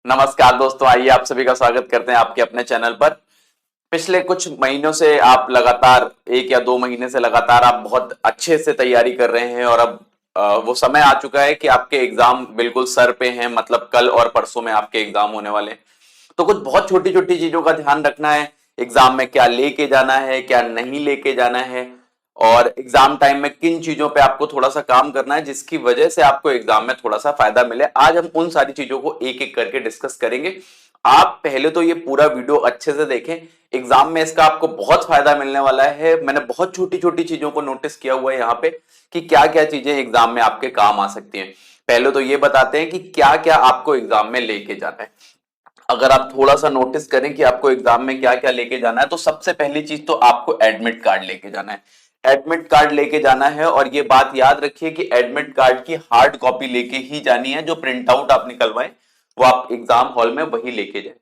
नमस्कार दोस्तों, आइए आप सभी का स्वागत करते हैं आपके अपने चैनल पर। पिछले कुछ महीनों से आप लगातार 1 या 2 महीने से लगातार आप बहुत अच्छे से तैयारी कर रहे हैं और अब वो समय आ चुका है कि आपके एग्जाम बिल्कुल सर पे हैं। मतलब कल और परसों में आपके एग्जाम होने वाले हैं। तो कुछ बहुत छोटी छोटी चीजों का ध्यान रखना है। एग्जाम में क्या लेके जाना है, क्या नहीं लेके जाना है, और एग्जाम टाइम में किन चीजों पे आपको थोड़ा सा काम करना है जिसकी वजह से आपको एग्जाम में थोड़ा सा फायदा मिले। आज हम उन सारी चीजों को एक एक करके डिस्कस करेंगे। आप पहले तो ये पूरा वीडियो अच्छे से देखें। एग्जाम में इसका आपको बहुत फायदा मिलने वाला है। मैंने बहुत छोटी छोटी चीजों को नोटिस किया हुआ है यहाँ पे कि क्या क्या चीजें एग्जाम में आपके काम आ सकती हैं। पहले तो ये बताते हैं कि क्या क्या आपको एग्जाम में लेके जाना है। अगर आप थोड़ा सा नोटिस करें कि आपको एग्जाम में क्या क्या लेके जाना है, तो सबसे पहली चीज तो आपको एडमिट कार्ड लेके जाना है। एडमिट कार्ड लेके जाना है, और ये बात याद रखिए कि एडमिट कार्ड की हार्ड कॉपी लेके ही जानी है। जो प्रिंट आउट आप निकलवाएं वो आप एग्जाम हॉल में वही लेके जाए।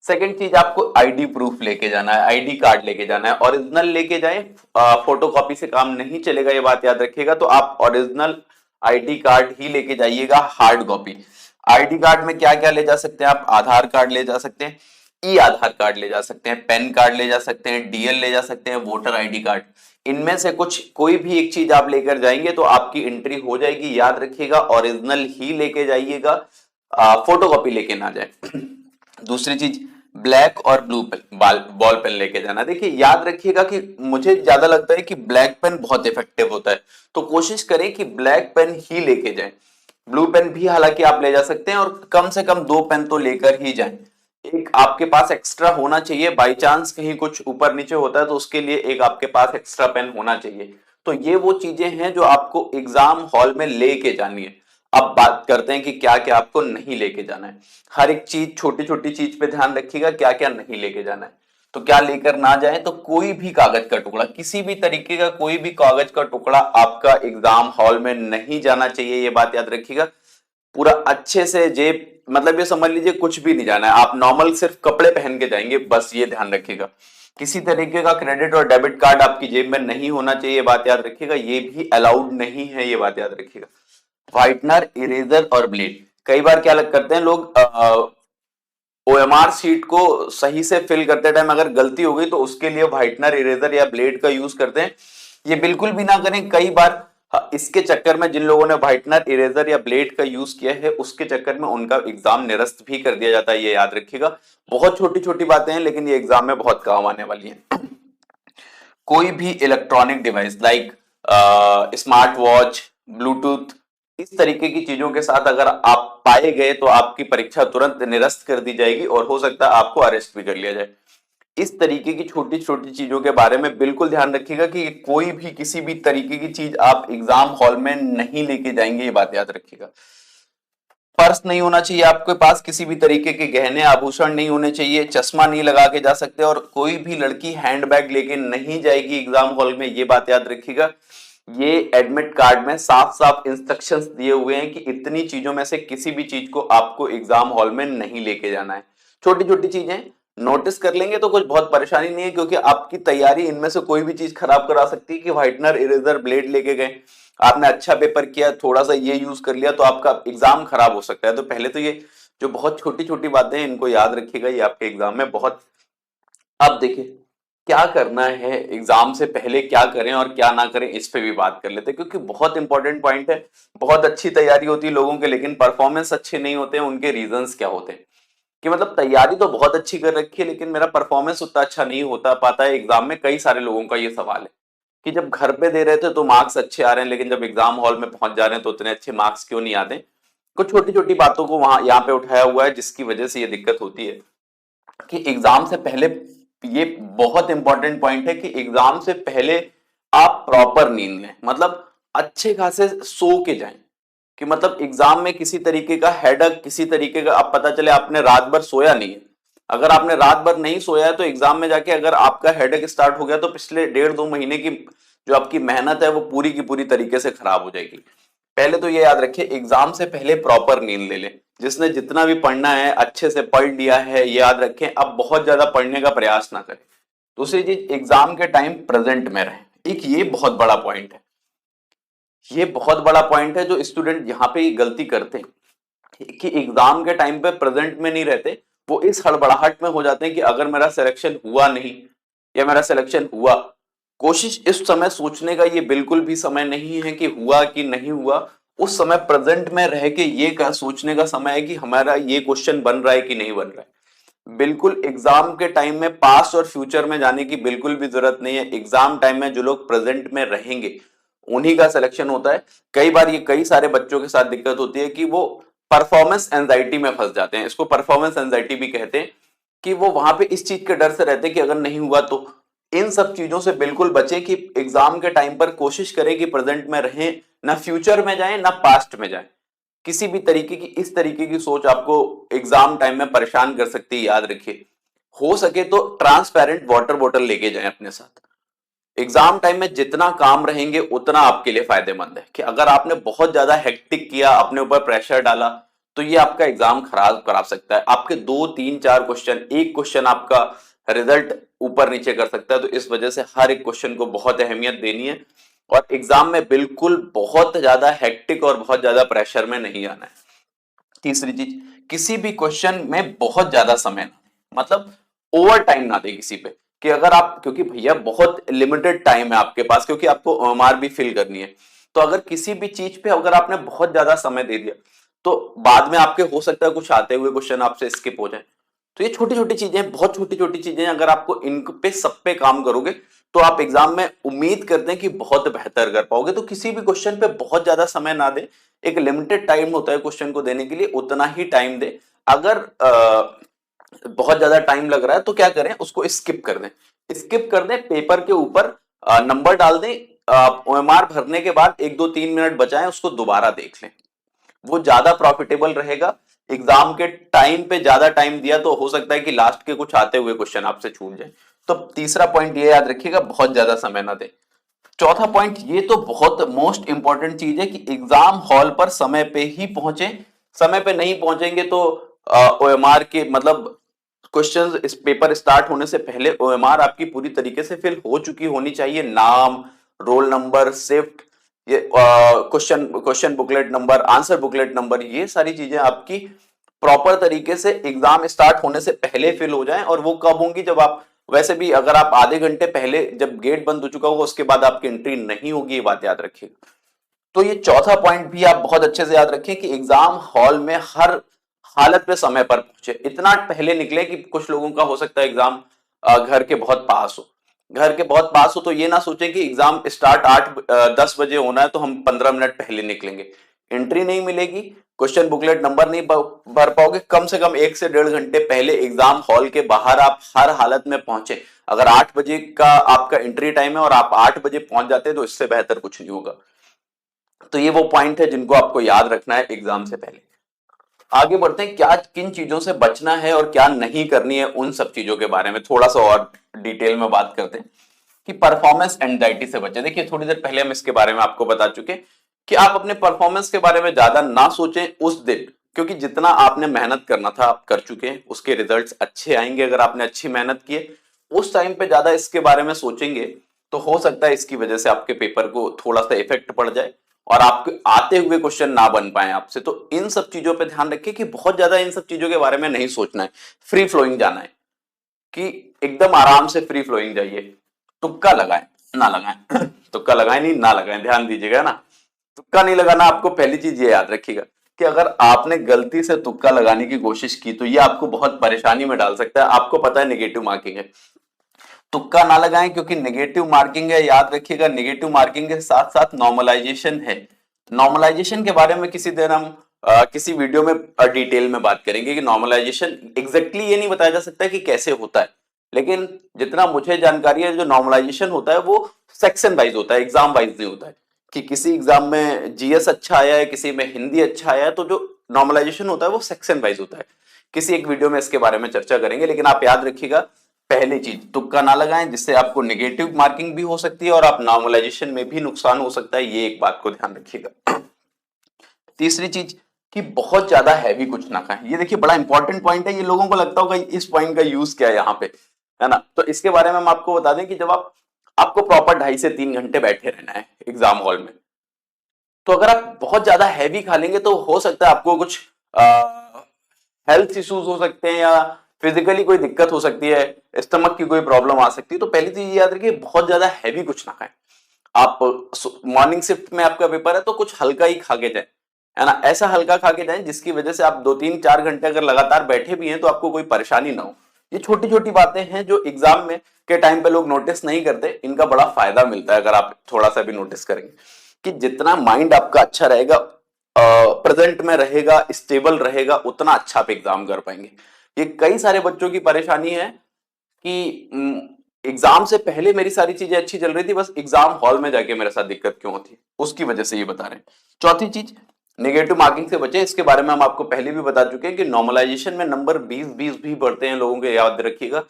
सेकंड चीज, आपको आईडी प्रूफ लेके जाना है, आईडी कार्ड लेके जाना है। ओरिजिनल लेके जाएं, फोटो कॉपी से काम नहीं चलेगा, ये बात याद रखिएगा। तो आप ओरिजिनल आईडी कार्ड ही लेके जाइएगा, हार्ड कॉपी। आईडी कार्ड में क्या क्या ले जा सकते हैं आप? आधार कार्ड ले जा सकते हैं, ई आधार कार्ड ले जा सकते हैं, पैन कार्ड ले जा सकते हैं, डीएल ले जा सकते हैं, वोटर आईडी कार्ड। इनमें से कुछ कोई भी एक चीज आप लेकर जाएंगे तो आपकी एंट्री हो जाएगी। याद रखिएगा ओरिजिनल ही लेके जाइएगा, फोटो कॉपी लेके ना जाए। दूसरी चीज, ब्लैक और ब्लू पेन, बॉल पेन लेके जाना। देखिए याद रखिएगा कि मुझे ज्यादा लगता है कि ब्लैक पेन बहुत इफेक्टिव होता है, तो कोशिश करें कि ब्लैक पेन ही लेके जाएं। ब्लू पेन भी हालांकि आप ले जा सकते हैं, और कम से कम 2 पेन तो लेकर ही जाएं। एक आपके पास एक्स्ट्रा होना चाहिए, बाई चांस कहीं कुछ ऊपर नीचे होता है तो उसके लिए एक आपके पास एक्स्ट्रा पेन होना चाहिए। तो ये वो चीजें हैं जो आपको एग्जाम हॉल में लेके जानी है। अब बात करते हैं कि क्या क्या आपको नहीं लेके जाना है। हर एक चीज, छोटी छोटी चीज पे ध्यान रखिएगा क्या क्या नहीं लेके जाना है। तो क्या लेकर ना जाए, तो कोई भी कागज का टुकड़ा, किसी भी तरीके का कोई भी कागज का टुकड़ा आपका एग्जाम हॉल में नहीं जाना चाहिए, ये बात याद रखिएगा। पूरा अच्छे से जेब, मतलब ये समझ लीजिए कुछ भी नहीं जाना है, आप नॉर्मल सिर्फ कपड़े पहन के जाएंगे, बस ये ध्यान रखिएगा। किसी तरीके का क्रेडिट और डेबिट कार्ड आपकी जेब में नहीं होना चाहिए, ये बात याद रखिएगा। ये भी अलाउड नहीं है, ये बात याद रखिएगा। व्हाइटनर, इरेजर और ब्लेड। कई बार क्या करते हैं लोग, ओएमआर शीट को सही से फिल करते टाइम अगर गलती हो गई तो उसके लिए व्हाइटनर, इरेजर या ब्लेड का यूज करते हैं। ये बिल्कुल भी ना करें। कई बार इसके चक्कर में जिन लोगों ने व्हाइटनर, इरेजर या ब्लेड का यूज किया है उसके चक्कर में उनका एग्जाम निरस्त भी कर दिया जाता है, ये याद रखिएगा। बहुत छोटी छोटी बातें हैं लेकिन ये एग्जाम में बहुत काम आने वाली हैं। कोई भी electronic device like smart watch, Bluetooth, इस तरीके की चीजों के साथ अगर आप पाए गए तो आपकी परीक्षा तुरंत निरस्त कर दी जाएगी और हो सकता है आपको अरेस्ट भी कर लिया जाए। इस तरीके की छोटी छोटी चीजों के बारे में बिल्कुल ध्यान रखिएगा कि कोई भी किसी भी तरीके की चीज आप एग्जाम हॉल में नहीं लेके जाएंगे, ये बात याद रखिएगा। पर्स नहीं होना चाहिए आपके पास, किसी भी तरीके के गहने आभूषण नहीं होने चाहिए, चश्मा नहीं लगा के जा सकते, और कोई भी लड़की हैंडबैग लेके नहीं जाएगी एग्जाम हॉल में, ये बात याद रखिएगा। ये एडमिट कार्ड में साफ साफ इंस्ट्रक्शंस दिए हुए हैं कि इतनी चीजों में से किसी भी चीज को आपको एग्जाम हॉल में नहीं लेके जाना है। छोटी छोटी चीजें नोटिस कर लेंगे तो कुछ बहुत परेशानी नहीं है, क्योंकि आपकी तैयारी इनमें से कोई भी चीज खराब करा सकती है। कि व्हाइटनर, इरेजर, ब्लेड लेके गए, आपने अच्छा पेपर किया, थोड़ा सा ये यूज कर लिया तो आपका एग्जाम खराब हो सकता है। तो पहले तो ये जो बहुत छोटी छोटी बातें हैं इनको याद रखिएगा, ये आपके एग्जाम में बहुत। अब देखिए क्या करना है एग्जाम से पहले, क्या करें और क्या ना करें, इस पे भी बात कर लेते हैं, क्योंकि बहुत इंपॉर्टेंट पॉइंट है। बहुत अच्छी तैयारी होती है लोगों के, लेकिन परफॉर्मेंस अच्छे नहीं होते हैं। उनके रीजंस क्या होते हैं कि मतलब तैयारी तो बहुत अच्छी कर रखी है लेकिन मेरा परफॉर्मेंस उतना अच्छा नहीं होता पाता है एग्जाम में। कई सारे लोगों का ये सवाल है कि जब घर पे दे रहे थे तो मार्क्स अच्छे आ रहे हैं, लेकिन जब एग्जाम हॉल में पहुंच जा रहे हैं तो उतने अच्छे मार्क्स क्यों नहीं आते। कुछ छोटी छोटी बातों को वहां यहाँ पे उठाया हुआ है जिसकी वजह से ये दिक्कत होती है कि एग्जाम से पहले, ये बहुत इंपॉर्टेंट पॉइंट है कि एग्जाम से पहले आप प्रॉपर नींद लें, मतलब अच्छे खासे सो के जाएं। कि मतलब एग्जाम में किसी तरीके का हेडक, किसी तरीके का, अब पता चले आपने रात भर सोया नहीं है। अगर आपने रात भर नहीं सोया है तो एग्जाम में जाके अगर आपका हेडक स्टार्ट हो गया तो पिछले 1.5-2 महीने की जो आपकी मेहनत है वो पूरी की पूरी तरीके से खराब हो जाएगी। पहले तो ये याद रखिए, एग्जाम से पहले प्रॉपर नींद ले लें। जिसने जितना भी पढ़ना है अच्छे से पढ़ लिया है, ये याद रखें। अब बहुत ज्यादा पढ़ने का प्रयास ना करें। दूसरी चीज, एग्जाम के टाइम प्रेजेंट में रहें। एक ये बहुत बड़ा पॉइंट है, ये बहुत बड़ा पॉइंट है जो स्टूडेंट यहाँ पे गलती करते हैं। कि एग्जाम के टाइम पे प्रेजेंट में नहीं रहते, वो इस हड़बड़ाहट में हो जाते हैं कि अगर मेरा सिलेक्शन हुआ नहीं या मेरा सिलेक्शन हुआ। कोशिश इस समय सोचने का ये बिल्कुल भी समय नहीं है कि हुआ कि नहीं हुआ। उस समय प्रेजेंट में रह के ये सोचने का समय है कि हमारा ये क्वेश्चन बन रहा है कि नहीं बन रहा है। बिल्कुल एग्जाम के टाइम में पास्ट और फ्यूचर में जाने की बिल्कुल भी जरूरत नहीं है। एग्जाम टाइम में जो लोग प्रेजेंट में रहेंगे उन्हीं का सिलेक्शन होता है। कई बार ये कई सारे बच्चों के साथ दिक्कत होती है कि वो परफॉर्मेंस एंजाइटी में फंस जाते हैं, इसको परफॉर्मेंस एंजाइटी भी कहते हैं, कि वो वहां पे इस चीज के डर से रहते हैं कि अगर नहीं हुआ तो। इन सब चीजों से बिल्कुल बचें कि एग्जाम के टाइम पर कोशिश करें कि प्रेजेंट में रहें, ना फ्यूचर में जाएं ना पास्ट में जाएं। किसी भी तरीके की इस तरीके की सोच आपको एग्जाम टाइम में परेशान कर सकती है, याद रखिए। हो सके तो ट्रांसपेरेंट वाटर बॉटल लेके जाएं अपने साथ। एग्जाम टाइम में जितना काम रहेंगे उतना आपके लिए फायदेमंद है, कि अगर आपने बहुत ज्यादा हेक्टिक किया, अपने ऊपर प्रेशर डाला, तो ये आपका एग्जाम खराब करा सकता है। आपके 2 3 4 क्वेश्चन, एक क्वेश्चन आपका रिजल्ट ऊपर नीचे कर सकता है। तो इस वजह से हर एक क्वेश्चन को बहुत अहमियत देनी है, और एग्जाम में बिल्कुल बहुत ज्यादा हेक्टिक और बहुत ज्यादा प्रेशर में नहीं आना है। तीसरी चीज, किसी भी क्वेश्चन में बहुत ज्यादा समय ना, मतलब ओवर टाइम ना दे किसी पे। कि अगर आप, क्योंकि भैया बहुत लिमिटेड टाइम है आपके पास, क्योंकि आपको ओएमआर भी फिल करनी है। तो अगर किसी भी चीज पे अगर आपने बहुत ज्यादा समय दे दिया, तो बाद में आपके हो सकता है कुछ आते हुए क्वेश्चन आपसे स्किप हो जाए। तो ये छोटी छोटी चीजें, बहुत छोटी छोटी चीजें, अगर आपको इन पे सब पे काम करोगे तो आप एग्जाम में उम्मीद करते हैं कि बहुत बेहतर कर पाओगे। तो किसी भी क्वेश्चन पे बहुत ज्यादा समय ना दे, एक लिमिटेड टाइम होता है क्वेश्चन को देने के लिए, उतना ही टाइम दे। अगर बहुत ज्यादा टाइम लग रहा है तो क्या करें, उसको स्किप कर दें। स्किप कर दें, पेपर के ऊपर नंबर डाल दें, ओएमआर भरने के बाद 1 2 3 मिनट बचाएं, उसको दोबारा देख लें। वो ज्यादा प्रॉफिटेबल रहेगा। एग्जाम के टाइम पे ज्यादा टाइम दिया तो हो सकता है कि लास्ट के कुछ आते हुए क्वेश्चन आपसे छूट जाए। तो तीसरा पॉइंट ये याद रखिएगा, बहुत ज्यादा समय ना दे। चौथा पॉइंट, ये तो बहुत मोस्ट इंपॉर्टेंट चीज है कि एग्जाम हॉल पर समय पे ही पहुंचे। समय पे नहीं पहुंचेंगे तो ओएमआर के मतलब क्वेश्चंस, इस पेपर स्टार्ट होने से पहले ओएमआर आपकी पूरी तरीके से फिल हो चुकी होनी चाहिए। नाम, रोल नंबर, शिफ्ट, ये question question booklet number, answer booklet number, ये सारी चीजें आपकी प्रॉपर तरीके से एग्जाम स्टार्ट होने से पहले फिल हो जाएं। और वो कब होंगी, जब आप, वैसे भी अगर आप आधे घंटे पहले, जब गेट बंद हो चुका होगा उसके बाद आपकी एंट्री नहीं होगी, ये बात याद रखिएगा। तो ये चौथा पॉइंट भी आप बहुत अच्छे से याद रखें कि एग्जाम हॉल में हर हालत में समय पर पहुंचे। इतना पहले निकले कि कुछ लोगों का हो सकता है एग्जाम घर के बहुत पास हो। घर के बहुत पास हो तो ये ना सोचें कि एग्जाम स्टार्ट 10 बजे होना है तो हम 15 मिनट पहले निकलेंगे। एंट्री नहीं मिलेगी, क्वेश्चन बुकलेट नंबर नहीं भर पाओगे। कम से कम 1 से 1.5 घंटे पहले एग्जाम हॉल के बाहर आप हर हालत में पहुंचे। अगर 8 बजे का आपका एंट्री टाइम है और आप 8 बजे पहुंच जाते हैं तो इससे बेहतर कुछ नहीं होगा। तो ये वो पॉइंट है जिनको आपको याद रखना है एग्जाम से पहले। आगे बढ़ते हैं, क्या किन चीजों से बचना है और क्या नहीं करनी है, उन सब चीजों के बारे में थोड़ा सा और डिटेल में बात करते हैं। कि परफॉर्मेंस एंजाइटी से बचे। देखिए थोड़ी देर पहले हम इसके बारे में आपको बता चुके कि आप अपने परफॉर्मेंस के बारे में ज्यादा ना सोचें उस दिन, क्योंकि जितना आपने मेहनत करना था आप कर चुके हैं, उसके रिजल्ट्स अच्छे आएंगे अगर आपने अच्छी मेहनत की है। उस टाइम पे ज्यादा इसके बारे में सोचेंगे तो हो सकता है इसकी वजह से आपके पेपर को थोड़ा सा इफेक्ट पड़ जाए और आपके आते हुए क्वेश्चन ना बन पाए आपसे। तो इन सब चीजों पे ध्यान रखिए कि बहुत ज्यादा इन सब चीजों के बारे में नहीं सोचना है, फ्री फ्लोइंग जाना है, कि एकदम आराम से फ्री फ्लोइंग जाइए। तुक्का लगाएं ना लगाएं तुक्का लगाएं नहीं ना लगाएं, ध्यान दीजिएगा ना। तुक्का नहीं लगाना। आपको पहली चीज ये याद रखिएगा कि अगर आपने गलती से तुक्का लगाने की कोशिश की तो ये आपको बहुत परेशानी में डाल सकता है। आपको पता है नेगेटिव मार्किंग है, तुक्का ना लगाएं क्योंकि नेगेटिव मार्किंग है। याद रखिएगा नेगेटिव मार्किंग के साथ साथ नॉर्मलाइजेशन है। नॉर्मलाइजेशन के बारे में किसी दिन हम किसी वीडियो में डिटेल में बात करेंगे कि नॉर्मलाइजेशन एग्जैक्टली ये नहीं बताया जा सकता कि कैसे होता है, लेकिन जितना मुझे जानकारी है जो नॉर्मलाइजेशन होता है वो सेक्शन वाइज होता है, एग्जाम वाइज नहीं होता है। कि किसी एग्जाम में जीएस अच्छा आया है, किसी में हिंदी अच्छा आया है, तो जो नॉर्मलाइजेशन होता है वो सेक्शन वाइज होता है। किसी एक वीडियो में इसके बारे में चर्चा करेंगे, लेकिन आप याद रखिएगा पहली चीज, तुक्का ना लगाएं जिससे आपको नेगेटिव मार्किंग भी हो सकती है और आप नॉर्मलाइजेशन में भी नुकसान हो सकता है, ये एक बात को ध्यान रखिएगा। तीसरी चीज कि बहुत ज्यादा हैवी कुछ ना खाएं। ये देखिए बड़ा इंपॉर्टेंट पॉइंट है, ये लोगों को लगता होगा इस पॉइंट का यूज क्या है यहाँ पे, है ना। तो इसके बारे में हम आपको बता दें कि जब आपको प्रॉपर 2.5 से 3 घंटे बैठे रहना है एग्जाम हॉल में, तो अगर आप बहुत ज्यादा हैवी खा लेंगे तो हो सकता है आपको कुछ हेल्थ इश्यूज हो सकते हैं या फिजिकली कोई दिक्कत हो सकती है, स्टमक की कोई प्रॉब्लम आ सकती है, तो पहली चीज याद रखिए बहुत ज्यादा हैवी कुछ ना खाएं। आप मॉर्निंग शिफ्ट में आपका पेपर है तो कुछ हल्का ही खा के जाए, है ना, ऐसा हल्का खा के जाए जिसकी वजह से आप 2 3 4 घंटे अगर लगातार बैठे भी हैं तो आपको कोई परेशानी ना हो। ये छोटी छोटी बातें हैं जो एग्जाम में के टाइम पे लोग नोटिस नहीं करते, इनका बड़ा फायदा मिलता है अगर आप थोड़ा सा भी नोटिस करेंगे। कि जितना माइंड आपका अच्छा रहेगा, प्रेजेंट में रहेगा, स्टेबल रहेगा, उतना अच्छा आप एग्जाम कर पाएंगे। ये कई सारे बच्चों की परेशानी है कि एग्जाम से पहले मेरी सारी चीजें अच्छी चल रही थी, बस एग्जाम हॉल में जाके मेरे साथ दिक्कत क्यों होती है, उसकी वजह से ये बता रहे हैं। चौथी चीज, नेगेटिव मार्किंग से बचे। इसके बारे में हम आपको पहले भी बता चुके हैं कि नॉर्मलाइजेशन में नंबर 20-20 भी बढ़ते हैं लोगों के, याद रखिएगा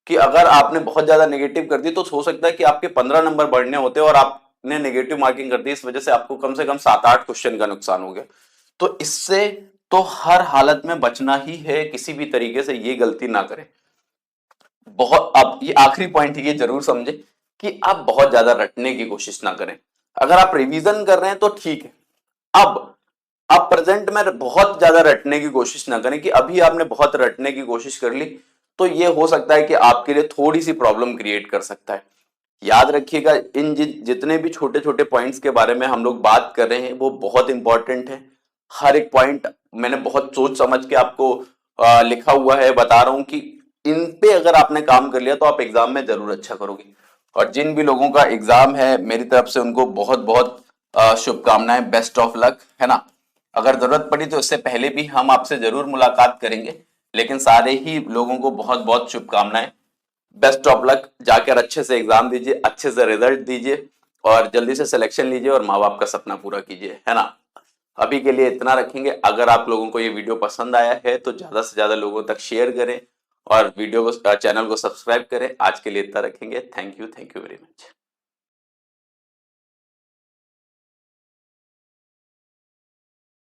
कि अगर आपने बहुत ज्यादा नेगेटिव कर दी तो हो सकता है कि आपके 15 नंबर बढ़ने होते और आपने नेगेटिव मार्किंग कर दी, इस वजह से आपको कम से कम 7-8 क्वेश्चन का नुकसान हो गया। तो इससे तो हर हालत में बचना ही है, किसी भी तरीके से ये गलती ना करें। बहुत, अब ये आखिरी पॉइंट ये जरूर समझे कि आप बहुत ज्यादा रटने की कोशिश ना करें। अगर आप रिवीजन कर रहे हैं तो ठीक है, अब आप प्रेजेंट में बहुत ज्यादा रटने की कोशिश ना करें कि अभी आपने बहुत रटने की कोशिश कर ली तो ये हो सकता है कि आपके लिए थोड़ी सी प्रॉब्लम क्रिएट कर सकता है। याद रखिएगा इन जितने भी छोटे छोटे पॉइंट्स के बारे में हम लोग बात कर रहे हैं वो बहुत इंपॉर्टेंट है। हर एक पॉइंट मैंने बहुत सोच समझ के आपको लिखा हुआ है, बता रहा हूं कि इन पे अगर आपने काम कर लिया तो आप एग्जाम में जरूर अच्छा करोगे। और जिन भी लोगों का एग्जाम है मेरी तरफ से उनको बहुत बहुत शुभकामनाएं, बेस्ट ऑफ लक, है ना। अगर जरूरत पड़ी तो इससे पहले भी हम आपसे जरूर मुलाकात करेंगे, लेकिन सारे ही लोगों को बहुत बहुत शुभकामनाएं, बेस्ट ऑफ लक। जाकर अच्छे से एग्जाम दीजिए, अच्छे से रिजल्ट दीजिए और जल्दी से सिलेक्शन लीजिए और माँ बाप का सपना पूरा कीजिए, है ना। अभी के लिए इतना रखेंगे। अगर आप लोगों को ये वीडियो पसंद आया है तो ज्यादा से ज्यादा लोगों तक शेयर करें और वीडियो को, चैनल को सब्सक्राइब करें। आज के लिए इतना रखेंगे। Thank you very much.